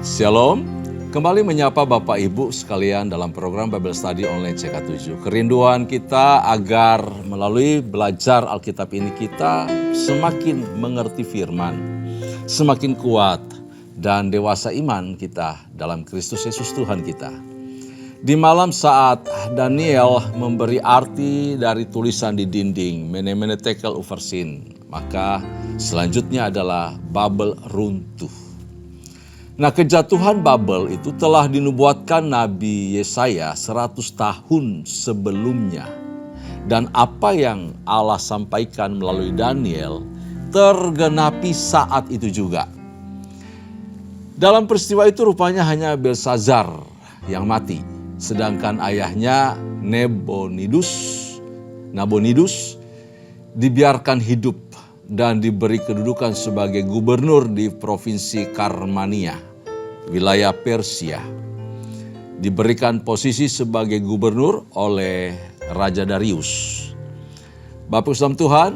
Shalom, kembali menyapa Bapak Ibu sekalian dalam program Bible Study Online CK7. Kerinduan kita agar melalui belajar Alkitab ini kita semakin mengerti firman, semakin kuat dan dewasa iman kita dalam Kristus Yesus Tuhan kita. Di malam saat Daniel memberi arti dari tulisan di dinding, Mene Tekel Ufarsin, maka selanjutnya adalah Babel runtuh. Nah, kejatuhan Babel itu telah dinubuatkan Nabi Yesaya 100 tahun sebelumnya. Dan apa yang Allah sampaikan melalui Daniel tergenapi saat itu juga. Dalam peristiwa itu rupanya hanya Belsazar yang mati. Sedangkan ayahnya Nabonidus dibiarkan hidup dan diberi kedudukan sebagai gubernur di provinsi Karmania, wilayah Persia. Diberikan posisi sebagai gubernur oleh Raja Darius. Bapak Ibu Tuhan,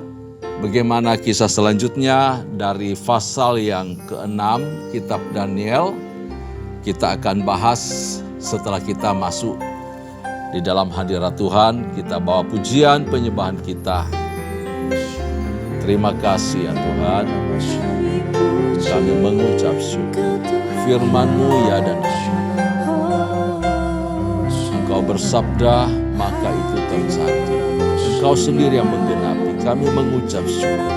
bagaimana kisah selanjutnya dari pasal yang ke-6 kitab Daniel? Kita akan bahas setelah kita masuk di dalam hadirat Tuhan. Kita bawa pujian penyembahan kita. Terima kasih ya Tuhan, kami mengucap syukur. Firman-Mu ya dan amin. Engkau bersabda, maka itu terjadi. Engkau sendiri yang menggenapi, kami mengucap syukur.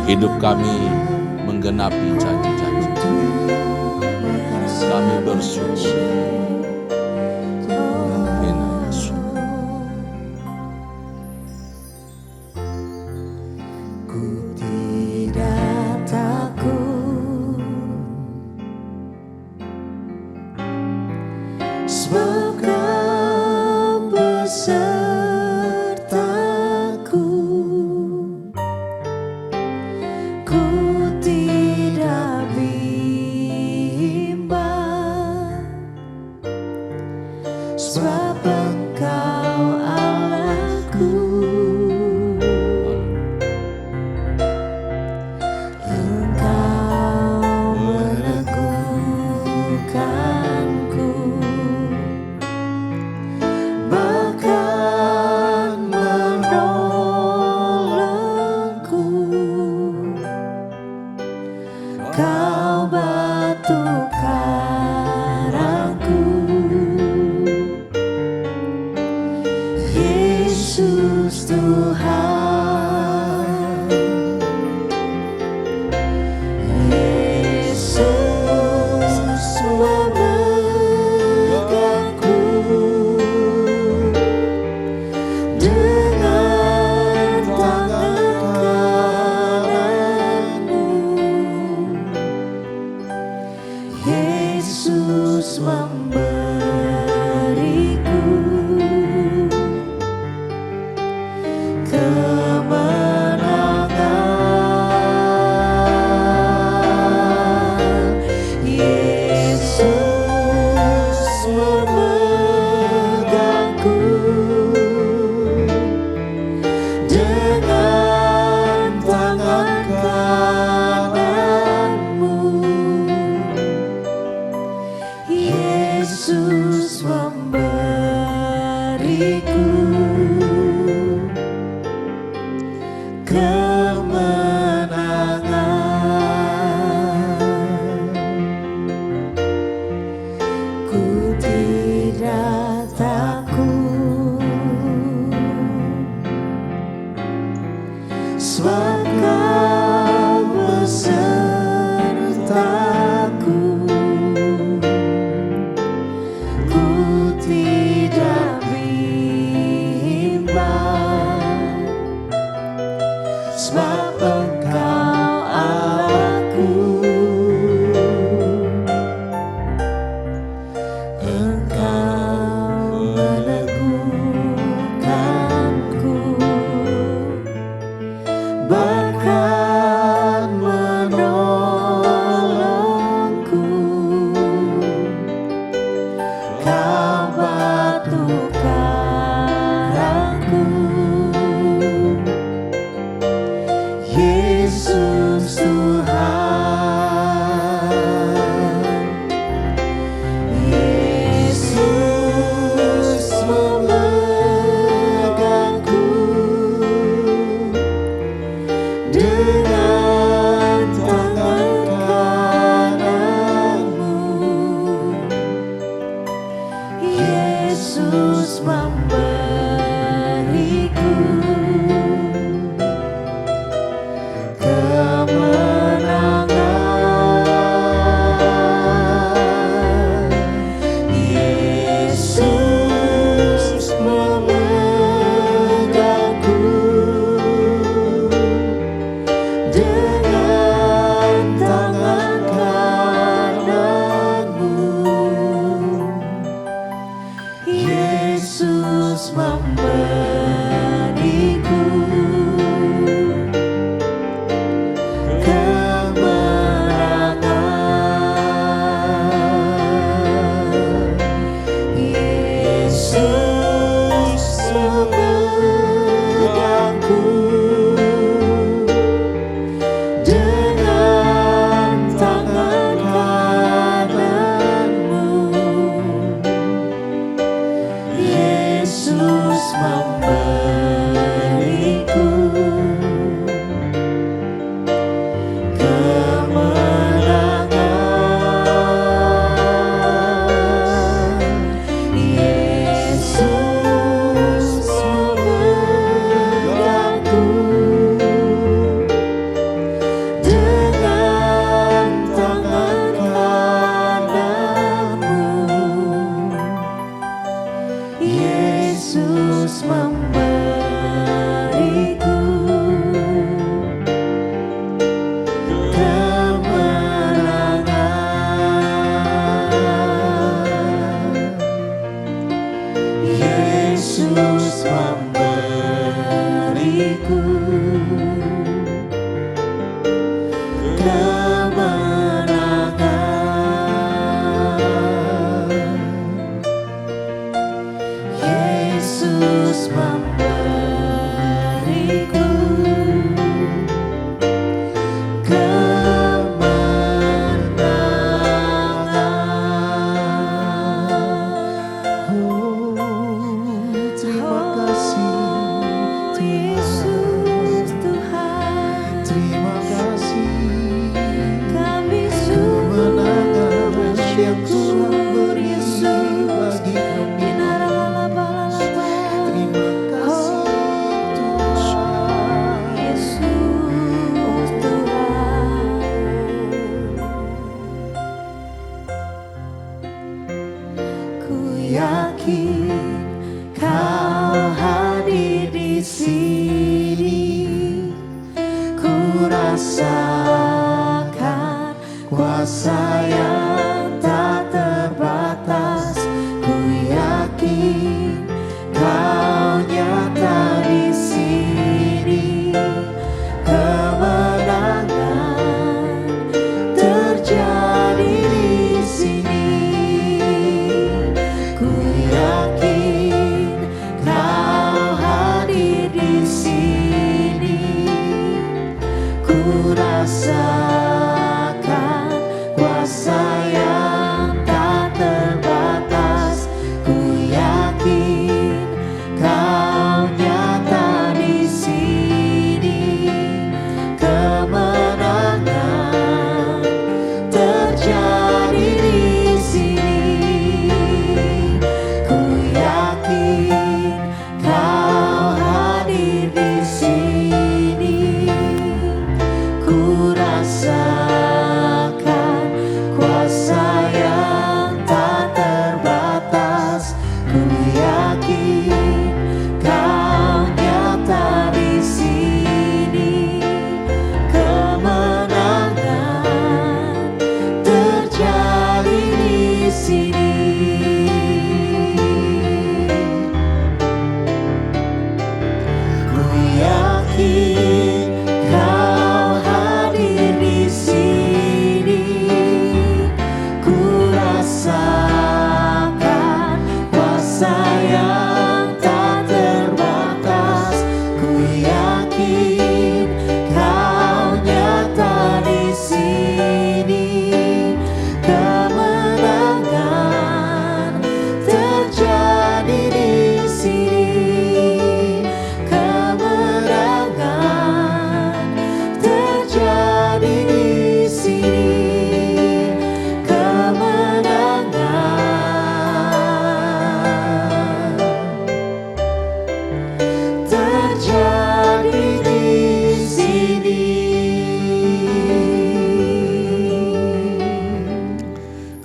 Hidup kami menggenapi janji-janji. Kami bersyukur. Yeah. Yesus memberiku kemenangan. Terima kasih Yesus Tuhan, terima kasih kami sungguh bersyukur Yesus. bagi kami. Inaralabalaba. Terima kasih Tuhan. Yesus Tuhan, ku yakin Kau hadir di sini, ku rasakan kuasa yang tak terbatas. Ku yakin Kau nyata di sini, kemenangan terjadi di sini. Ku yakin Kau hadir di sini, ku rasakan kuasa yang tak terbatas. Ku yakin Kau nyata di sini, kemenangan terjadi di sini. Ku yakin Kau hadir di sini, ku rasakan kuasa yang tak terbatas. Ku yakin Kau nyata di sini, kemenangan terjadi di sini. Ku yakin Kau hadir di sini, ku rasakan kuasa yang tak terbatas. Ku yakin Kau nyata di sini, kemenangan terjadi di sini, kemenangan terjadi di sini, kemenangan terjadi di sini.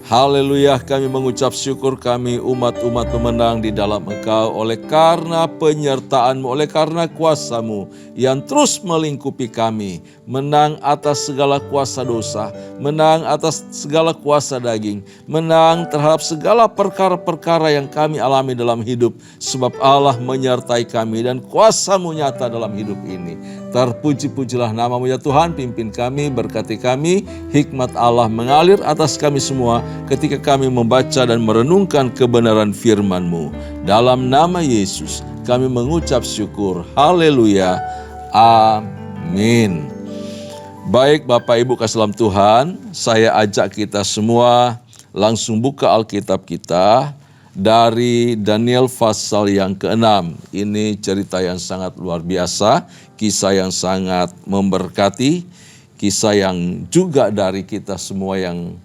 Haleluya, kami mengucap syukur kami umat-umat pemenang di dalam Engkau oleh karena penyertaan-Mu, oleh karena kuasa-Mu yang terus melingkupi kami. Menang atas segala kuasa dosa, menang atas segala kuasa daging, menang terhadap segala perkara-perkara yang kami alami dalam hidup. Sebab Allah menyertai kami dan kuasa-Mu nyata dalam hidup ini. Terpuji-pujilah nama-Mu ya Tuhan, pimpin kami, berkati kami, hikmat Allah mengalir atas kami semua ketika kami membaca dan merenungkan kebenaran firman-Mu. Dalam nama Yesus kami mengucap syukur. Haleluya. Amin. Baik Bapak Ibu kasih dalam Tuhan, saya ajak kita semua langsung buka Alkitab kita dari Daniel pasal yang ke-6. Ini cerita yang sangat luar biasa, kisah yang sangat memberkati, kisah yang juga dari kita semua yang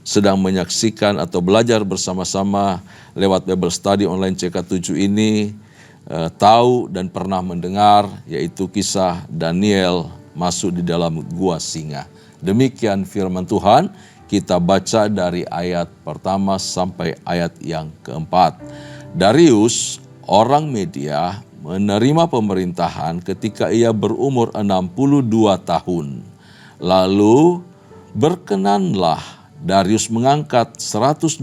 sedang menyaksikan atau belajar bersama-sama lewat Bible Study online CK7 ini tahu dan pernah mendengar, yaitu kisah Daniel masuk di dalam gua singa. Demikian firman Tuhan, kita baca dari ayat pertama sampai ayat yang keempat. Darius, orang Media, menerima pemerintahan ketika ia berumur 62 tahun. Lalu berkenanlah Darius mengangkat 120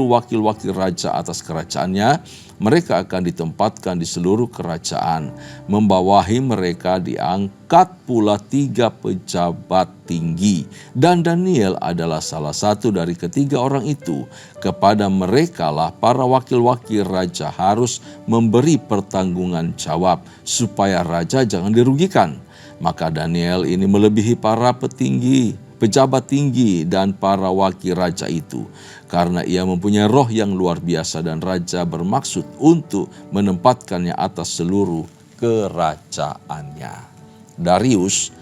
wakil-wakil raja atas kerajaannya. Mereka akan ditempatkan di seluruh kerajaan. Membawahi mereka diangkat pula 3 pejabat tinggi. Dan Daniel adalah salah satu dari ketiga orang itu. Kepada merekalah para wakil-wakil raja harus memberi pertanggungan jawab supaya raja jangan dirugikan. Maka Daniel ini melebihi para pejabat tinggi dan para wakil raja itu, karena ia mempunyai roh yang luar biasa dan raja bermaksud untuk menempatkannya atas seluruh kerajaannya. Darius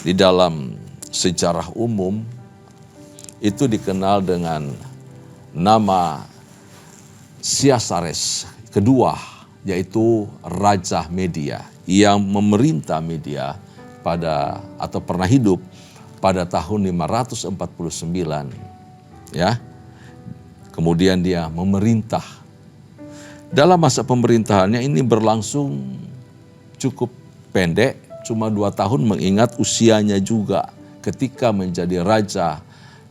di dalam sejarah umum itu dikenal dengan nama Siasares kedua, yaitu Raja Media yang memerintah Media pernah hidup pada tahun 549, ya. Kemudian dia memerintah. Dalam masa pemerintahannya ini berlangsung cukup pendek, cuma 2 tahun, mengingat usianya juga ketika menjadi raja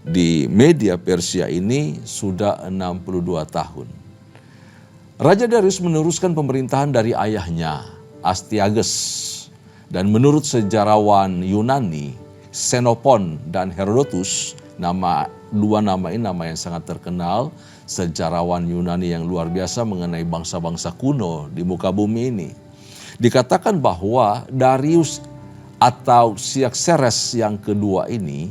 di Media Persia ini sudah 62 tahun. Raja Darius meneruskan pemerintahan dari ayahnya, Astyages, dan menurut sejarawan Yunani, Xenophon dan Herodotus, dua nama ini nama yang sangat terkenal, sejarawan Yunani yang luar biasa mengenai bangsa-bangsa kuno di muka bumi ini. Dikatakan bahwa Darius atau Siaxerxes yang kedua ini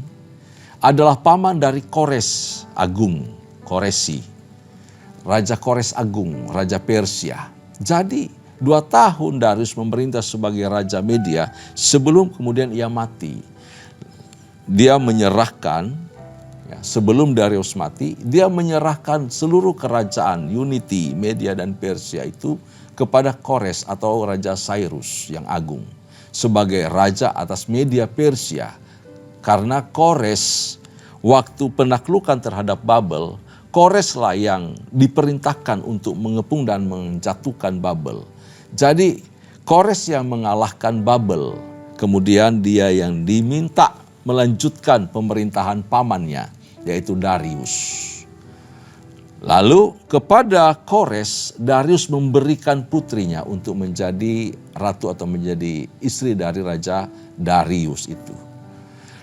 adalah paman dari Kores Agung, Koresi, Raja Kores Agung, Raja Persia. Jadi 2 tahun Darius memerintah sebagai Raja Media sebelum kemudian ia mati. Dia menyerahkan, sebelum Darius mati, dia menyerahkan seluruh kerajaan Unity, Media dan Persia itu kepada Kores atau Raja Cyrus yang agung sebagai raja atas Media Persia. Karena Kores waktu penaklukan terhadap Babel, Koreslah yang diperintahkan untuk mengepung dan menjatuhkan Babel. Jadi Kores yang mengalahkan Babel, kemudian dia yang diminta melanjutkan pemerintahan pamannya, yaitu Darius. Lalu kepada Kores, Darius memberikan putrinya untuk menjadi ratu atau menjadi istri dari Raja Darius itu.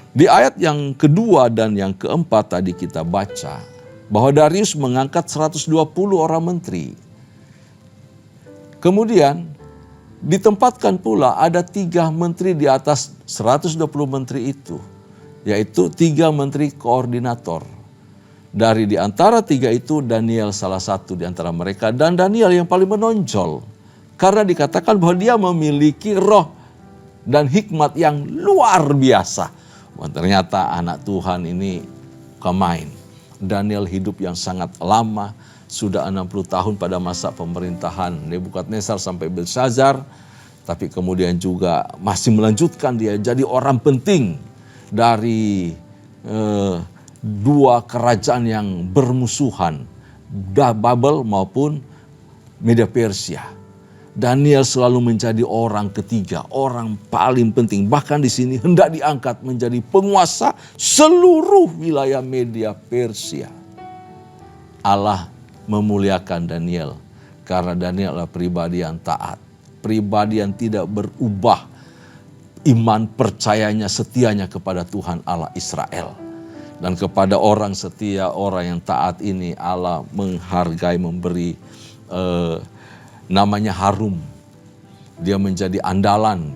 Di ayat yang kedua dan yang keempat tadi kita baca bahwa Darius mengangkat 120 orang menteri. Kemudian ditempatkan pula ada 3 menteri di atas 120 menteri itu, yaitu 3 menteri koordinator. Dari di antara 3 itu Daniel salah satu di antara mereka, dan Daniel yang paling menonjol karena dikatakan bahwa dia memiliki roh dan hikmat yang luar biasa. Wah, ternyata anak Tuhan ini kemain. Daniel hidup yang sangat lama, sudah 60 tahun pada masa pemerintahan Nebukadnezar sampai Belshazzar, tapi kemudian juga masih melanjutkan dia jadi orang penting dari 2 kerajaan yang bermusuhan, Babel maupun Media Persia. Daniel selalu menjadi orang ketiga, orang paling penting. Bahkan di sini hendak diangkat menjadi penguasa seluruh wilayah Media Persia. Allah memuliakan Daniel karena Daniel adalah pribadi yang taat, pribadi yang tidak berubah iman percayanya, setianya kepada Tuhan Allah Israel. Dan kepada orang setia, orang yang taat ini Allah menghargai, memberi namanya harum. Dia menjadi andalan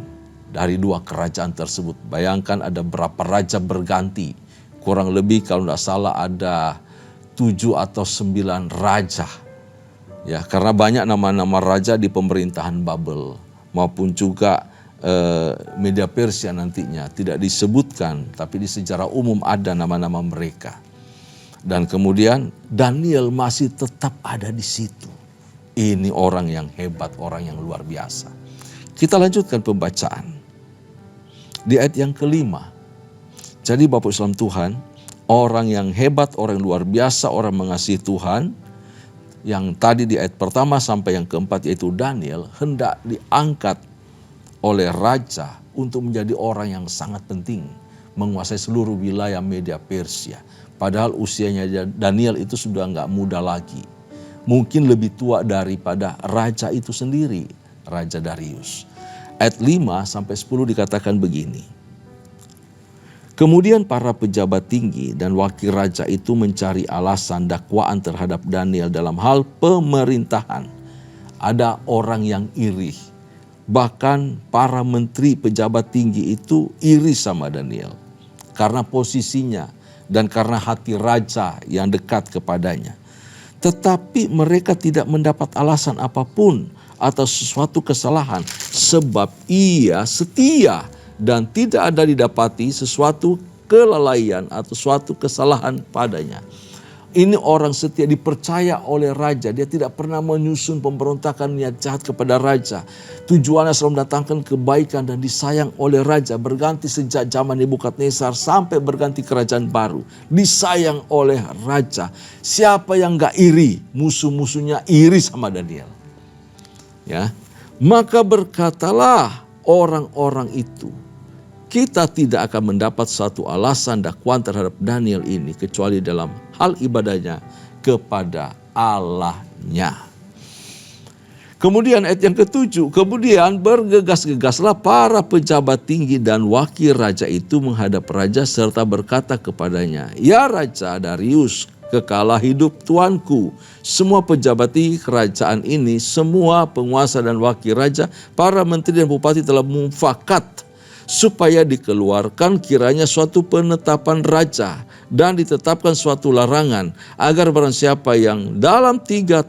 dari 2 kerajaan tersebut. Bayangkan ada berapa raja berganti. Kurang lebih kalau tidak salah ada 7 atau 9 raja. Ya, karena banyak nama-nama raja di pemerintahan Babel maupun juga Media Persia nantinya tidak disebutkan, tapi di sejarah umum ada nama-nama mereka. Dan kemudian Daniel masih tetap ada di situ. Ini orang yang hebat, orang yang luar biasa. Kita lanjutkan pembacaan. Di ayat yang kelima. Jadi Bapak Islam Tuhan, orang yang hebat, orang yang luar biasa, orang mengasihi Tuhan, yang tadi di ayat pertama sampai yang keempat yaitu Daniel, hendak diangkat oleh raja untuk menjadi orang yang sangat penting, menguasai seluruh wilayah Media Persia. Padahal usianya Daniel itu sudah nggak muda lagi. Mungkin lebih tua daripada raja itu sendiri, Raja Darius. Ayat 5 sampai 10 dikatakan begini. Kemudian para pejabat tinggi dan wakil raja itu mencari alasan dakwaan terhadap Daniel dalam hal pemerintahan. Ada orang yang iri. Bahkan para menteri pejabat tinggi itu iri sama Daniel. Karena posisinya dan karena hati raja yang dekat kepadanya. Tetapi mereka tidak mendapat alasan apapun atau sesuatu kesalahan. Sebab ia setia dan tidak ada didapati sesuatu kelalaian atau suatu kesalahan padanya. Ini orang setia, dipercaya oleh raja. Dia tidak pernah menyusun pemberontakan niat jahat kepada raja. Tujuannya selalu mendatangkan kebaikan dan disayang oleh raja. Berganti sejak zaman Nebukadnezar sampai berganti kerajaan baru. Disayang oleh raja. Siapa yang gak iri? Musuh-musuhnya iri sama Daniel. Ya, maka berkatalah orang-orang itu, kita tidak akan mendapat satu alasan dakwaan terhadap Daniel ini kecuali dalam hal ibadahnya kepada Allahnya. Kemudian ayat yang ke-7, kemudian bergegas-gegaslah para pejabat tinggi dan wakil raja itu menghadap raja serta berkata kepadanya, ya Raja Darius, kekalah hidup tuanku. Semua pejabat tinggi kerajaan ini, semua penguasa dan wakil raja, para menteri dan bupati telah mufakat supaya dikeluarkan kiranya suatu penetapan raja dan ditetapkan suatu larangan agar barang siapa yang dalam 30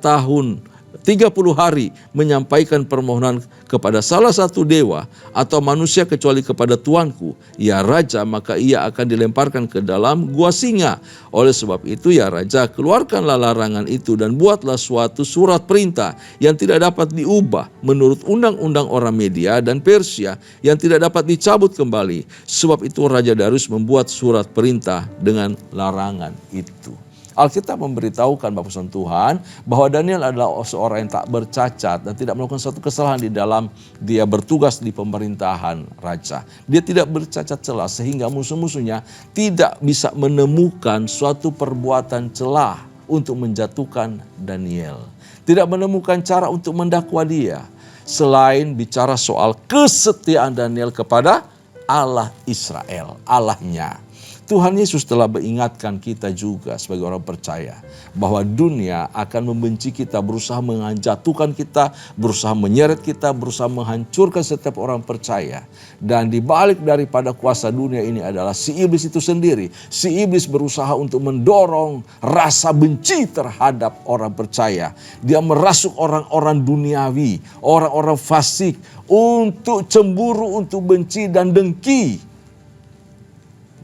hari menyampaikan permohonan kepada salah satu dewa atau manusia kecuali kepada tuanku, ya raja, maka ia akan dilemparkan ke dalam gua singa. Oleh sebab itu ya raja, keluarkanlah larangan itu dan buatlah suatu surat perintah yang tidak dapat diubah menurut undang-undang orang Media dan Persia yang tidak dapat dicabut kembali. Sebab itu Raja Darius membuat surat perintah dengan larangan itu. Alkitab memberitahukan Bapak Saudara Tuhan bahwa Daniel adalah seorang yang tak bercacat dan tidak melakukan suatu kesalahan di dalam dia bertugas di pemerintahan raja. Dia tidak bercacat celah sehingga musuh-musuhnya tidak bisa menemukan suatu perbuatan celah untuk menjatuhkan Daniel. Tidak menemukan cara untuk mendakwa dia selain bicara soal kesetiaan Daniel kepada Allah Israel, Allahnya. Tuhan Yesus telah mengingatkan kita juga sebagai orang percaya bahwa dunia akan membenci kita, berusaha menjatuhkan kita, berusaha menyeret kita, berusaha menghancurkan setiap orang percaya. Dan dibalik daripada kuasa dunia ini adalah si iblis itu sendiri. Si iblis berusaha untuk mendorong rasa benci terhadap orang percaya. Dia merasuk orang-orang duniawi, orang-orang fasik untuk cemburu, untuk benci dan dengki.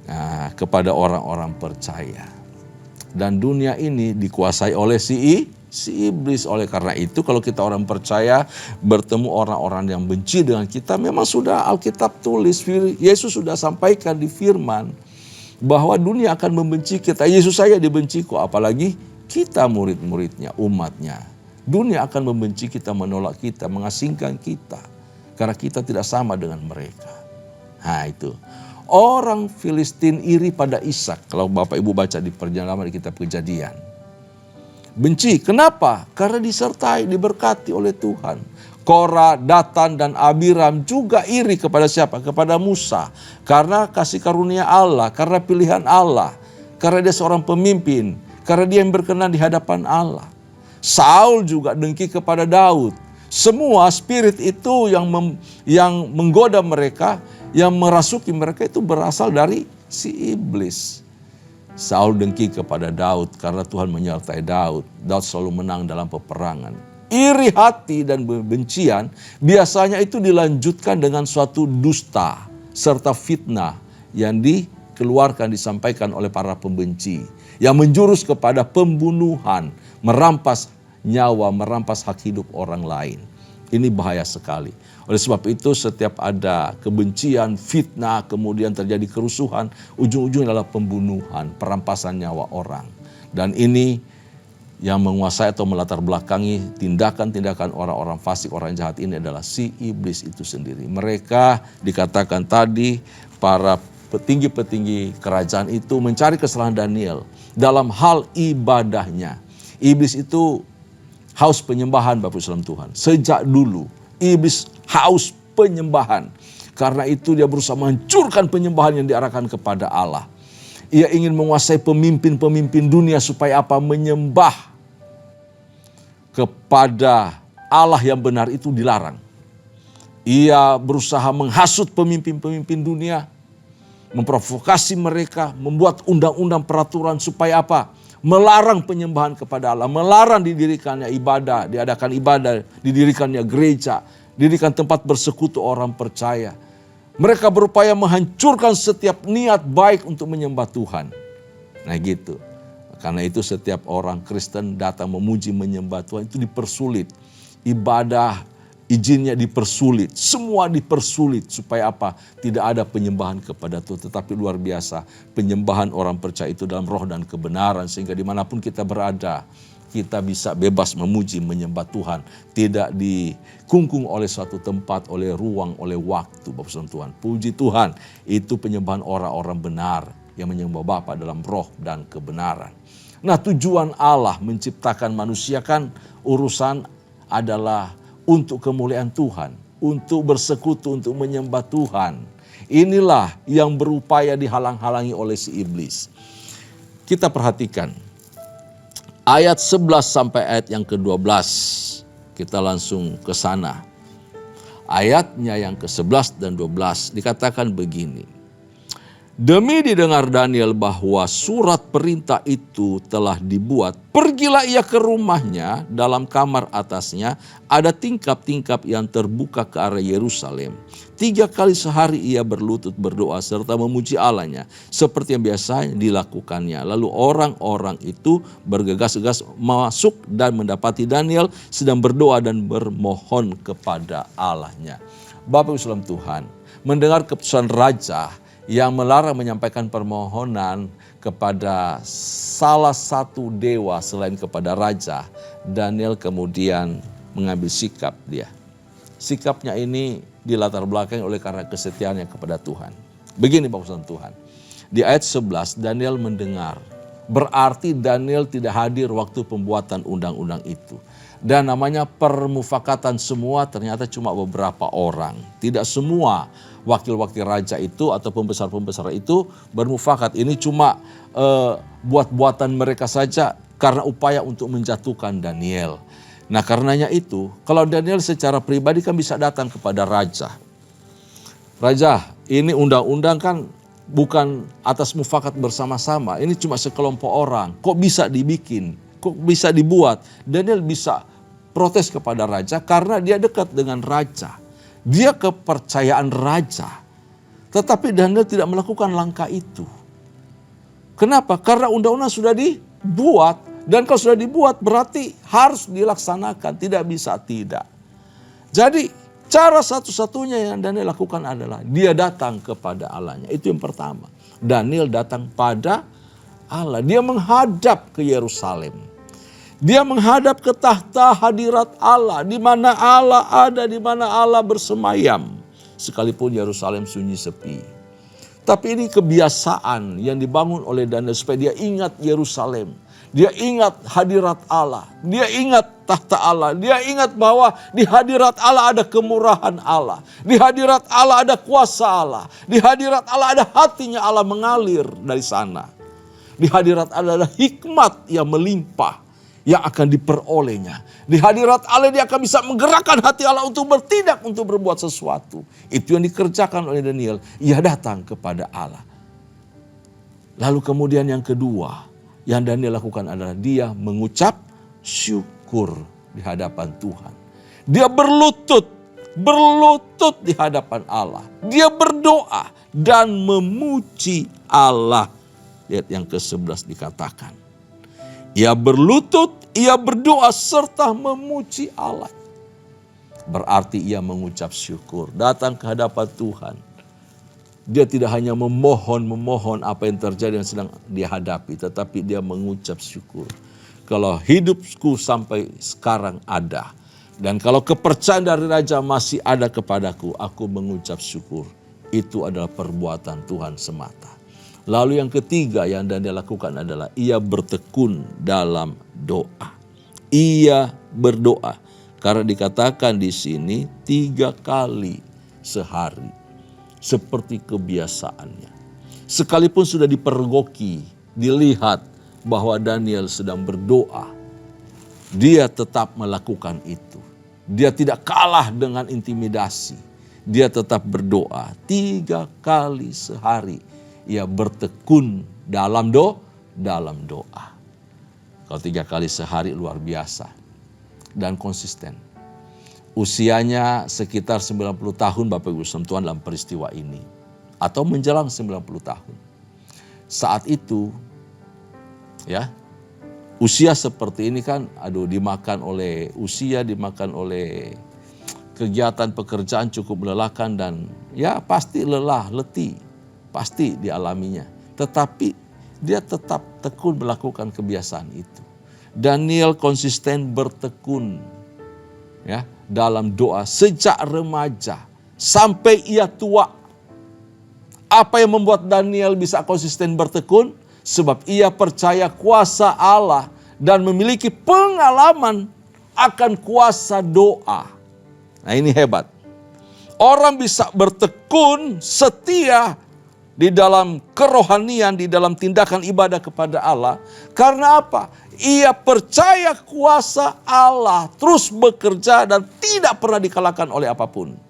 Nah, kepada orang-orang percaya. Dan dunia ini dikuasai oleh si iblis. Oleh karena itu kalau kita orang percaya bertemu orang-orang yang benci dengan kita, memang sudah Alkitab tulis, Yesus sudah sampaikan di firman bahwa dunia akan membenci kita. Yesus saja dibenci kok, apalagi kita murid-muridnya, umatnya. Dunia akan membenci kita, menolak kita, mengasingkan kita karena kita tidak sama dengan mereka. Nah itu. Orang Filistin iri pada Ishak. Kalau Bapak Ibu baca di perjalanan di kitab Kejadian. Benci. Kenapa? Karena disertai, diberkati oleh Tuhan. Korah, Datan dan Abiram juga iri kepada siapa? Kepada Musa. Karena kasih karunia Allah, karena pilihan Allah. Karena dia seorang pemimpin. Karena dia yang berkenan di hadapan Allah. Saul juga dengki kepada Daud. Semua spirit itu yang menggoda mereka, yang merasuki mereka itu berasal dari si iblis. Saul dengki kepada Daud karena Tuhan menyertai Daud. Daud selalu menang dalam peperangan. Iri hati dan bencian biasanya itu dilanjutkan dengan suatu dusta serta fitnah yang dikeluarkan, disampaikan oleh para pembenci. Yang menjurus kepada pembunuhan, merampas nyawa, merampas hak hidup orang lain. Ini bahaya sekali. Oleh sebab itu setiap ada kebencian, fitnah, kemudian terjadi kerusuhan, ujung-ujungnya adalah pembunuhan, perampasan nyawa orang. Dan ini yang menguasai atau melatar belakangi tindakan-tindakan orang-orang fasik, orang jahat ini adalah si iblis itu sendiri. Mereka dikatakan tadi para petinggi-petinggi kerajaan itu mencari kesalahan Daniel dalam hal ibadahnya. Iblis itu haus penyembahan Bapak Ibu Tuhan. Sejak dulu iblis haus penyembahan. Karena itu dia berusaha menghancurkan penyembahan yang diarahkan kepada Allah. Ia ingin menguasai pemimpin-pemimpin dunia supaya apa? Menyembah kepada Allah yang benar itu dilarang. Ia berusaha menghasut pemimpin-pemimpin dunia, memprovokasi mereka, membuat undang-undang peraturan supaya apa? Melarang penyembahan kepada Allah, melarang didirikannya ibadah, diadakan ibadah, didirikannya gereja, didirikan tempat bersekutu orang percaya. Mereka berupaya menghancurkan setiap niat baik untuk menyembah Tuhan. Nah gitu. Karena itu setiap orang Kristen datang memuji menyembah Tuhan itu dipersulit. Ibadah izinnya dipersulit, semua dipersulit supaya apa? Tidak ada penyembahan kepada Tuhan, tetapi luar biasa penyembahan orang percaya itu dalam roh dan kebenaran sehingga dimanapun kita berada kita bisa bebas memuji menyembah Tuhan, tidak dikungkung oleh suatu tempat, oleh ruang, oleh waktu. Bapak Saudara Tuhan, puji Tuhan, itu penyembahan orang-orang benar yang menyembah Bapa dalam roh dan kebenaran. Nah, tujuan Allah menciptakan manusia kan urusan adalah untuk kemuliaan Tuhan, untuk bersekutu, untuk menyembah Tuhan. Inilah yang berupaya dihalang-halangi oleh si iblis. Kita perhatikan ayat 11 sampai ayat yang ke-12. Kita langsung ke sana. Ayatnya yang ke-11 dan 12 dikatakan begini. Demi didengar Daniel bahwa surat perintah itu telah dibuat, pergilah ia ke rumahnya, dalam kamar atasnya ada tingkap-tingkap yang terbuka ke arah Yerusalem. 3 kali sehari ia berlutut berdoa serta memuji Allahnya, seperti yang biasa dilakukannya. Lalu orang-orang itu bergegas-gegas masuk dan mendapati Daniel sedang berdoa dan bermohon kepada Allahnya. Bapak Ibu saudara Tuhan, mendengar keputusan raja yang melarang menyampaikan permohonan kepada salah satu dewa selain kepada raja, Daniel kemudian mengambil sikap dia. Sikapnya ini dilatar belakangi oleh karena kesetiaannya kepada Tuhan. Begini Bapak Saudara Tuhan, di ayat 11 Daniel mendengar, berarti Daniel tidak hadir waktu pembuatan undang-undang itu. Dan namanya permufakatan semua ternyata cuma beberapa orang. Tidak semua wakil-wakil raja itu atau pembesar-pembesar itu bermufakat. Ini cuma buat-buatan mereka saja karena upaya untuk menjatuhkan Daniel. Nah karenanya itu kalau Daniel secara pribadi kan bisa datang kepada raja. Raja, ini undang-undang kan bukan atas mufakat bersama-sama. Ini cuma sekelompok orang. Kok bisa dibikin? Kok bisa dibuat? Daniel bisa protes kepada raja karena dia dekat dengan raja. Dia kepercayaan raja. Tetapi Daniel tidak melakukan langkah itu. Kenapa? Karena undang-undang sudah dibuat. Dan kalau sudah dibuat berarti harus dilaksanakan. Tidak bisa tidak. Jadi cara satu-satunya yang Daniel lakukan adalah dia datang kepada Allahnya. Itu yang pertama. Daniel datang pada Allah. Dia menghadap ke Yerusalem. Dia menghadap ke tahta hadirat Allah, di mana Allah ada, di mana Allah bersemayam. Sekalipun Yerusalem sunyi sepi. Tapi ini kebiasaan yang dibangun oleh Daniel supaya dia ingat Yerusalem. Dia ingat hadirat Allah. Dia ingat tahta Allah. Dia ingat bahwa di hadirat Allah ada kemurahan Allah. Di hadirat Allah ada kuasa Allah. Di hadirat Allah ada hatinya Allah mengalir dari sana. Di hadirat Allah ada hikmat yang melimpah yang akan diperolehnya. Di hadirat Allah dia akan bisa menggerakkan hati Allah untuk bertindak, untuk berbuat sesuatu. Itu yang dikerjakan oleh Daniel. Ia datang kepada Allah. Lalu kemudian yang kedua yang Daniel lakukan adalah dia mengucap syukur di hadapan Tuhan. Dia berlutut di hadapan Allah. Dia berdoa dan memuji Allah. Lihat yang ke-11 dikatakan. Ia berlutut, ia berdoa serta memuji Allah. Berarti ia mengucap syukur, datang ke hadapan Tuhan. Dia tidak hanya memohon apa yang terjadi yang sedang dia hadapi, tetapi dia mengucap syukur. Kalau hidupku sampai sekarang ada, dan kalau kepercayaan dari raja masih ada kepadaku, aku mengucap syukur. Itu adalah perbuatan Tuhan semata. Lalu yang ketiga yang Daniel lakukan adalah ia bertekun dalam doa. Ia berdoa. Karena dikatakan di sini 3 kali sehari. Seperti kebiasaannya. Sekalipun sudah dipergoki, dilihat bahwa Daniel sedang berdoa, dia tetap melakukan itu. Dia tidak kalah dengan intimidasi. Dia tetap berdoa 3 kali sehari. Ia bertekun dalam doa. Kalau 3 kali sehari luar biasa dan konsisten. Usianya sekitar 90 tahun Bapak Ibu Tuhan dalam peristiwa ini. Atau menjelang 90 tahun. Saat itu ya, usia seperti ini kan dimakan oleh usia, dimakan oleh kegiatan pekerjaan cukup melelahkan dan ya pasti lelah, letih. Pasti dialaminya. Tetapi dia tetap tekun melakukan kebiasaan itu. Daniel konsisten bertekun ya dalam doa sejak remaja sampai ia tua. Apa yang membuat Daniel bisa konsisten bertekun? Sebab ia percaya kuasa Allah dan memiliki pengalaman akan kuasa doa. Nah ini hebat. Orang bisa bertekun setia di dalam kerohanian, di dalam tindakan ibadah kepada Allah. Karena apa? Ia percaya kuasa Allah terus bekerja dan tidak pernah dikalahkan oleh apapun.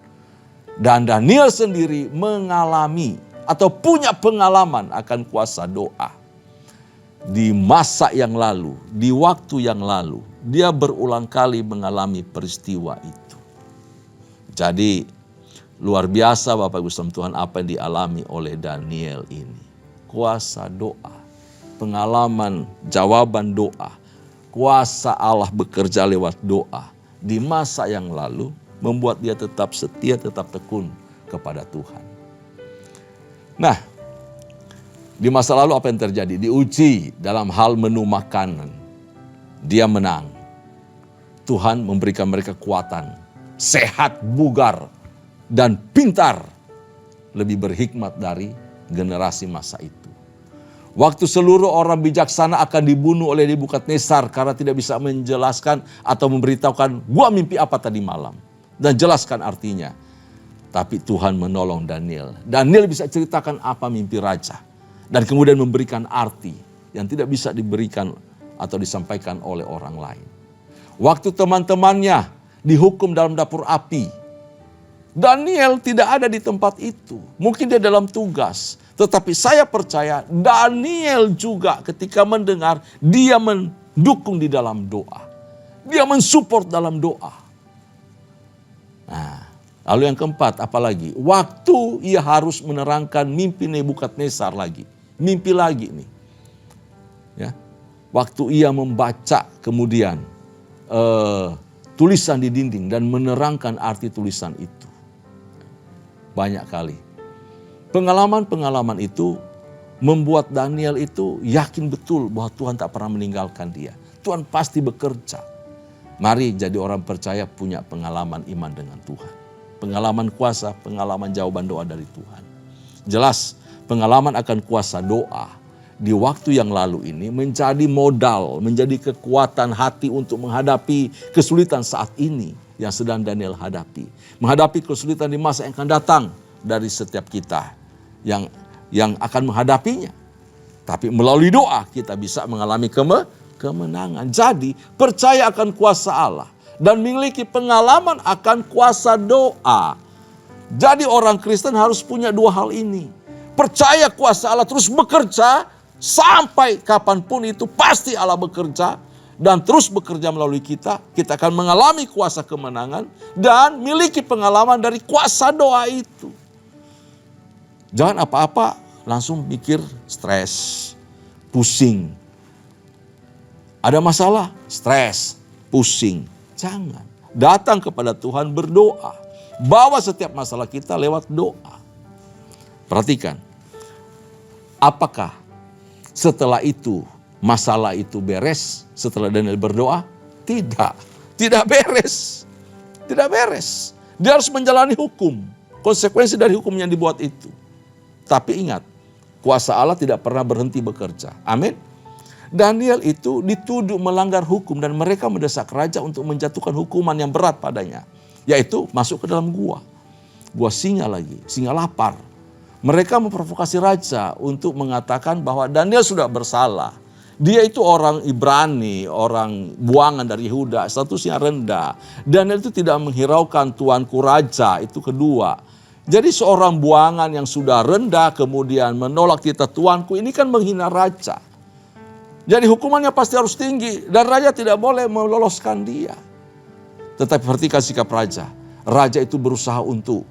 Dan Daniel sendiri mengalami atau punya pengalaman akan kuasa doa. Di masa yang lalu, di waktu yang lalu, dia berulang kali mengalami peristiwa itu. Jadi luar biasa Bapak Ibu Tuhan apa yang dialami oleh Daniel ini. Kuasa doa, pengalaman jawaban doa, kuasa Allah bekerja lewat doa. Di masa yang lalu membuat dia tetap setia, tetap tekun kepada Tuhan. Nah, di masa lalu apa yang terjadi? Diuji dalam hal menu makanan. Dia menang. Tuhan memberikan mereka kekuatan, sehat, bugar, dan pintar, lebih berhikmat dari generasi masa itu. Waktu seluruh orang bijaksana akan dibunuh oleh Nebukadnezar karena tidak bisa menjelaskan atau memberitahukan gua mimpi apa tadi malam dan jelaskan artinya. Tapi Tuhan menolong Daniel. Daniel bisa ceritakan apa mimpi raja dan kemudian memberikan arti yang tidak bisa diberikan atau disampaikan oleh orang lain. Waktu teman-temannya dihukum dalam dapur api, Daniel tidak ada di tempat itu. Mungkin dia dalam tugas. Tetapi saya percaya Daniel juga ketika mendengar, dia mendukung di dalam doa. Dia mensupport dalam doa. Nah, lalu yang keempat apalagi? Waktu ia harus menerangkan mimpi Nebukadnezar lagi. Mimpi lagi nih. Ya, waktu ia membaca kemudian tulisan di dinding dan menerangkan arti tulisan itu. Banyak kali. Pengalaman-pengalaman itu membuat Daniel itu yakin betul bahwa Tuhan tak pernah meninggalkan dia. Tuhan pasti bekerja. Mari jadi orang percaya punya pengalaman iman dengan Tuhan. Pengalaman kuasa, pengalaman jawaban doa dari Tuhan. Jelas pengalaman akan kuasa doa di waktu yang lalu ini menjadi modal, menjadi kekuatan hati untuk menghadapi kesulitan saat ini yang sedang Daniel hadapi. Menghadapi kesulitan di masa yang akan datang dari setiap kita yang akan menghadapinya. Tapi melalui doa kita bisa mengalami kemenangan. Jadi percaya akan kuasa Allah dan memiliki pengalaman akan kuasa doa. Jadi orang Kristen harus punya 2 hal ini. Percaya kuasa Allah terus bekerja sampai kapanpun itu pasti Allah bekerja. Dan terus bekerja melalui kita, kita akan mengalami kuasa kemenangan dan miliki pengalaman dari kuasa doa itu. Jangan apa-apa langsung mikir stres, pusing. Ada masalah, stres, pusing. Jangan. Datang kepada Tuhan berdoa. Bawa setiap masalah kita lewat doa. Perhatikan, apakah setelah itu masalah itu beres setelah Daniel berdoa? Tidak beres. Tidak beres. Dia harus menjalani hukum. konsekuensi dari hukum yang dibuat itu. Tapi ingat, kuasa Allah tidak pernah berhenti bekerja. Amin. Daniel itu dituduh melanggar hukum dan mereka mendesak raja untuk menjatuhkan hukuman yang berat padanya. Yaitu masuk ke dalam gua. Gua singa lagi, singa lapar. Mereka memprovokasi raja untuk mengatakan bahwa Daniel sudah bersalah. Dia itu orang Ibrani, orang buangan dari Yehuda, statusnya rendah. Daniel itu tidak menghiraukan tuanku raja, itu kedua. Jadi seorang buangan yang sudah rendah kemudian menolak titah tuanku, ini kan menghina raja. Jadi hukumannya pasti harus tinggi dan raja tidak boleh meloloskan dia. Tetapi perhatikan sikap raja. Raja itu berusaha untuk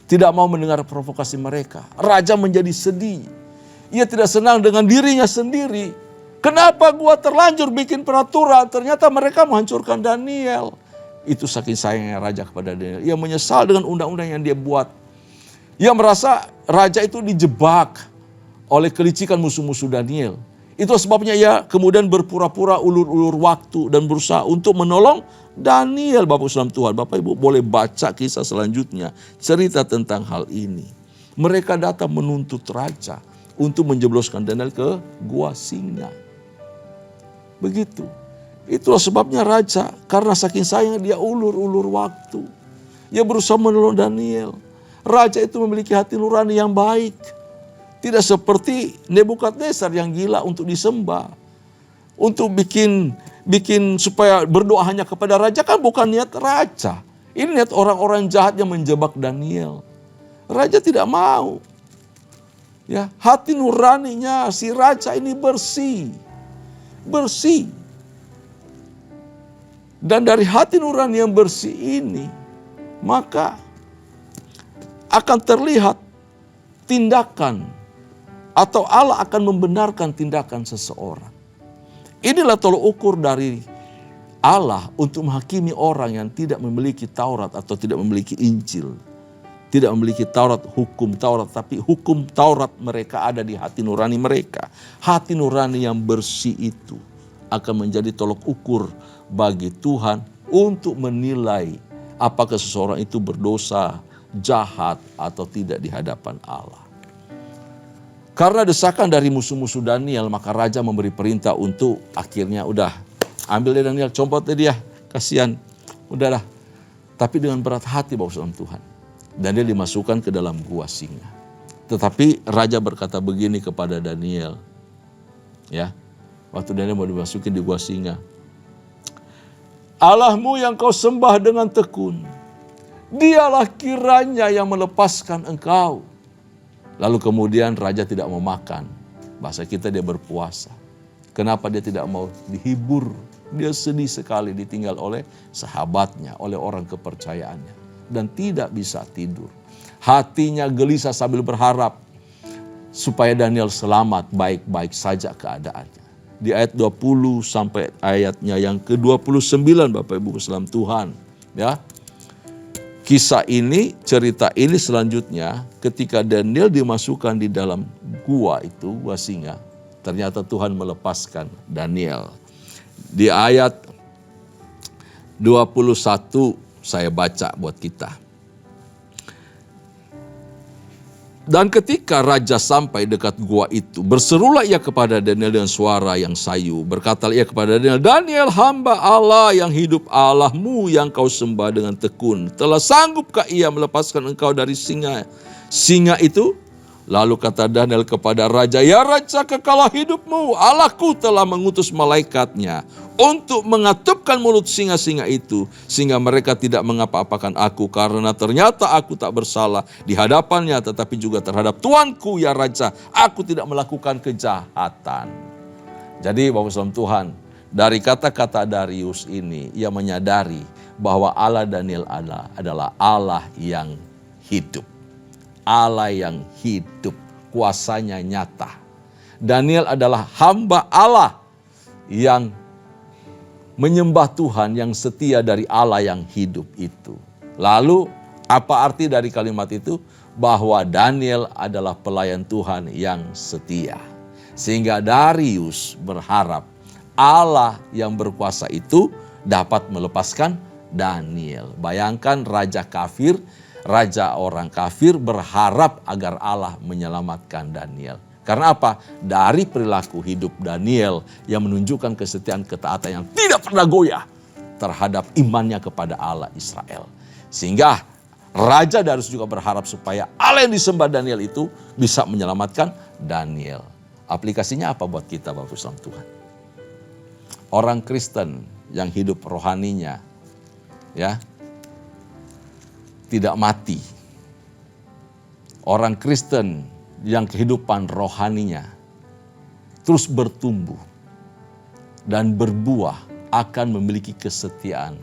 tidak mau mendengar provokasi mereka. Raja menjadi sedih. Ia tidak senang dengan dirinya sendiri. Kenapa gua terlanjur bikin peraturan? Ternyata mereka menghancurkan Daniel. Itu saking sayangnya raja kepada Daniel. Ia menyesal dengan undang-undang yang dia buat. Ia merasa raja itu dijebak oleh kelicikan musuh-musuh Daniel. Itu sebabnya ia kemudian berpura-pura ulur-ulur waktu dan berusaha untuk menolong Daniel. Bapak Salam Tuhan, Bapak Ibu boleh baca kisah selanjutnya. Cerita tentang hal ini. Mereka datang menuntut raja untuk menjebloskan Daniel ke gua singa. Begitu. Itulah sebabnya raja, karena saking sayang dia ulur-ulur waktu. Ia berusaha menolong Daniel. Raja itu memiliki hati nurani yang baik. Tidak seperti Nebukadnezar yang gila untuk disembah. Untuk bikin supaya berdoa hanya kepada raja, kan bukan niat raja. Ini niat orang-orang jahat yang menjebak Daniel. Raja tidak mau. Ya, hati nuraninya si raja ini bersih. Bersih. Dan dari hati nurani yang bersih ini, maka akan terlihat tindakan atau Allah akan membenarkan tindakan seseorang. Inilah tolok ukur dari Allah untuk menghakimi orang yang tidak memiliki Taurat atau tidak memiliki Injil. Tidak memiliki Taurat, hukum Taurat, tapi hukum Taurat mereka ada di hati nurani mereka. Hati nurani yang bersih itu akan menjadi tolok ukur bagi Tuhan untuk menilai apakah seseorang itu berdosa, jahat atau tidak di hadapan Allah. Karena desakan dari musuh-musuh Daniel, maka raja memberi perintah untuk akhirnya udah ambil dia Daniel, compotnya dia, kasihan, udahlah. Tapi dengan berat hati Bapak Saudara Tuhan. Daniel dimasukkan ke dalam gua singa. Tetapi raja berkata begini kepada Daniel. Ya, waktu Daniel mau dimasukin di gua singa. Allahmu yang kau sembah dengan tekun, dialah kiranya yang melepaskan engkau. Lalu kemudian raja tidak mau makan. Bahasa kita dia berpuasa. Kenapa dia tidak mau dihibur? Dia sedih sekali ditinggal oleh sahabatnya, oleh orang kepercayaannya. Dan tidak bisa tidur. Hatinya gelisah sambil berharap supaya Daniel selamat, baik-baik saja keadaannya. Di ayat 20 sampai ayatnya yang ke-29 Bapak Ibu Salam Tuhan. Ya. Kisah ini, cerita ini selanjutnya ketika Daniel dimasukkan di dalam gua itu, gua singa. Ternyata Tuhan melepaskan Daniel. Di ayat 21 saya baca buat kita. Dan ketika raja sampai dekat gua itu, berserulah ia kepada Daniel dengan suara yang sayu. Berkatalah ia kepada Daniel, Daniel hamba Allah yang hidup, Allahmu yang kau sembah dengan tekun. Telah sanggupkah ia melepaskan engkau dari singa itu? Lalu kata Daniel kepada raja, ya raja kekalah hidupmu, Allahku telah mengutus malaikatnya untuk mengatupkan mulut singa-singa itu, sehingga mereka tidak mengapa-apakan aku, karena ternyata aku tak bersalah di hadapannya, tetapi juga terhadap tuanku ya raja, aku tidak melakukan kejahatan. Jadi Bapak Saudara Tuhan, dari kata-kata Darius ini, ia menyadari bahwa Allah Daniel adalah Allah yang hidup. Allah yang hidup, kuasanya nyata. Daniel adalah hamba Allah yang menyembah Tuhan yang setia dari Allah yang hidup itu. Lalu apa arti dari kalimat itu? Bahwa Daniel adalah pelayan Tuhan yang setia. Sehingga Darius berharap Allah yang berkuasa itu dapat melepaskan Daniel. Bayangkan raja kafir, raja orang kafir berharap agar Allah menyelamatkan Daniel. Karena apa? Dari perilaku hidup Daniel yang menunjukkan kesetiaan ketaatan yang tidak pernah goyah terhadap imannya kepada Allah Israel. Sehingga Raja Darius juga berharap supaya Allah yang disembah Daniel itu bisa menyelamatkan Daniel. Aplikasinya apa buat kita Bapak Islam Tuhan? Orang Kristen yang hidup rohaninya ya tidak mati. Orang Kristen yang kehidupan rohaninya terus bertumbuh dan berbuah akan memiliki kesetiaan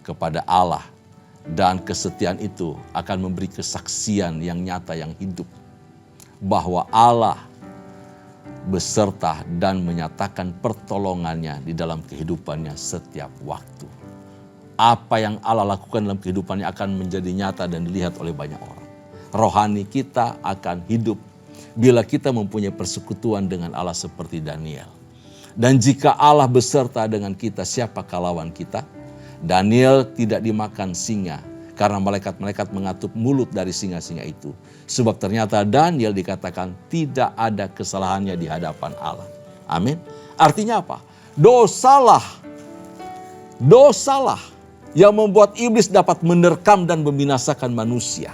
kepada Allah. Dan kesetiaan itu akan memberi kesaksian yang nyata, yang hidup. Bahwa Allah beserta dan menyatakan pertolongannya di dalam kehidupannya setiap waktu. Apa yang Allah lakukan dalam kehidupannya akan menjadi nyata dan dilihat oleh banyak orang. Rohani kita akan hidup bila kita mempunyai persekutuan dengan Allah seperti Daniel. Dan jika Allah beserta dengan kita, siapakah lawan kita? Daniel tidak dimakan singa karena malaikat-malaikat mengatup mulut dari singa-singa itu. Sebab ternyata Daniel dikatakan tidak ada kesalahannya di hadapan Allah. Amin. Artinya apa? Dosalah yang membuat iblis dapat menerkam dan membinasakan manusia.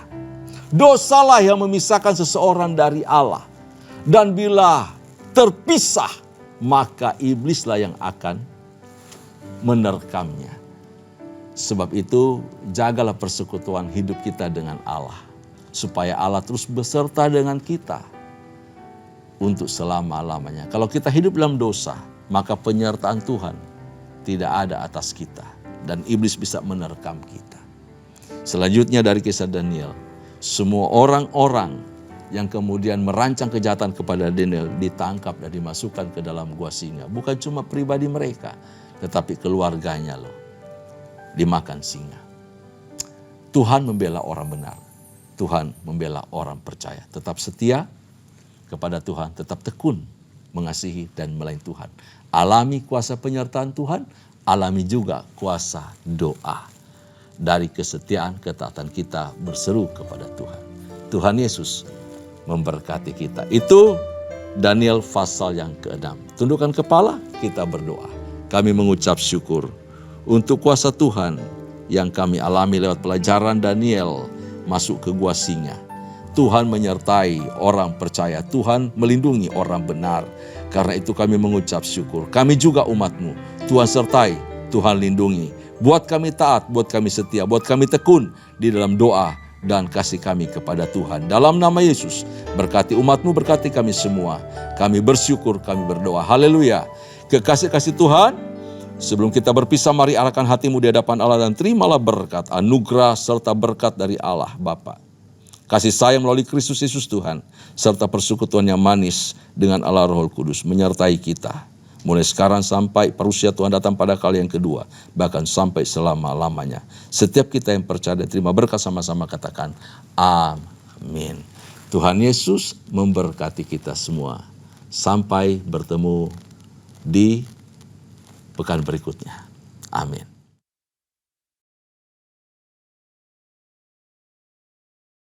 Dosalah yang memisahkan seseorang dari Allah. Dan bila terpisah, maka iblislah yang akan menerkamnya. Sebab itu jagalah persekutuan hidup kita dengan Allah. Supaya Allah terus beserta dengan kita untuk selama-lamanya. Kalau kita hidup dalam dosa, maka penyertaan Tuhan tidak ada atas kita. Dan iblis bisa menerkam kita. Selanjutnya dari kisah Daniel. Semua orang-orang yang kemudian merancang kejahatan kepada Daniel ditangkap dan dimasukkan ke dalam gua singa. Bukan cuma pribadi mereka, tetapi keluarganya loh. Dimakan singa. Tuhan membela orang benar. Tuhan membela orang percaya. Tetap setia kepada Tuhan. Tetap tekun mengasihi dan melayani Tuhan. Alami kuasa penyertaan Tuhan. Alami juga kuasa doa. Dari kesetiaan ketaatan kita berseru kepada Tuhan. Tuhan Yesus memberkati kita. Itu Daniel pasal yang ke-6. Tundukkan kepala, kita berdoa. Kami mengucap syukur untuk kuasa Tuhan yang kami alami lewat pelajaran Daniel masuk ke gua singa. Tuhan menyertai orang percaya. Tuhan melindungi orang benar. Karena itu kami mengucap syukur. Kami juga umat-Mu. Tuhan sertai, Tuhan lindungi. Buat kami taat, buat kami setia, buat kami tekun di dalam doa dan kasih kami kepada Tuhan. Dalam nama Yesus, berkati umat-Mu, berkati kami semua. Kami bersyukur, kami berdoa. Haleluya. Kekasih-kasih Tuhan, sebelum kita berpisah, mari arahkan hatimu di hadapan Allah dan terimalah berkat, anugerah serta berkat dari Allah Bapa. Kasih sayang melalui Kristus Yesus Tuhan, serta persekutuan yang manis dengan Allah Roh Kudus menyertai kita. Mulai sekarang sampai parusia Tuhan datang pada kali yang kedua, bahkan sampai selama-lamanya. Setiap kita yang percaya dan terima berkat sama-sama katakan, amin. Tuhan Yesus memberkati kita semua. Sampai bertemu di pekan berikutnya. Amin.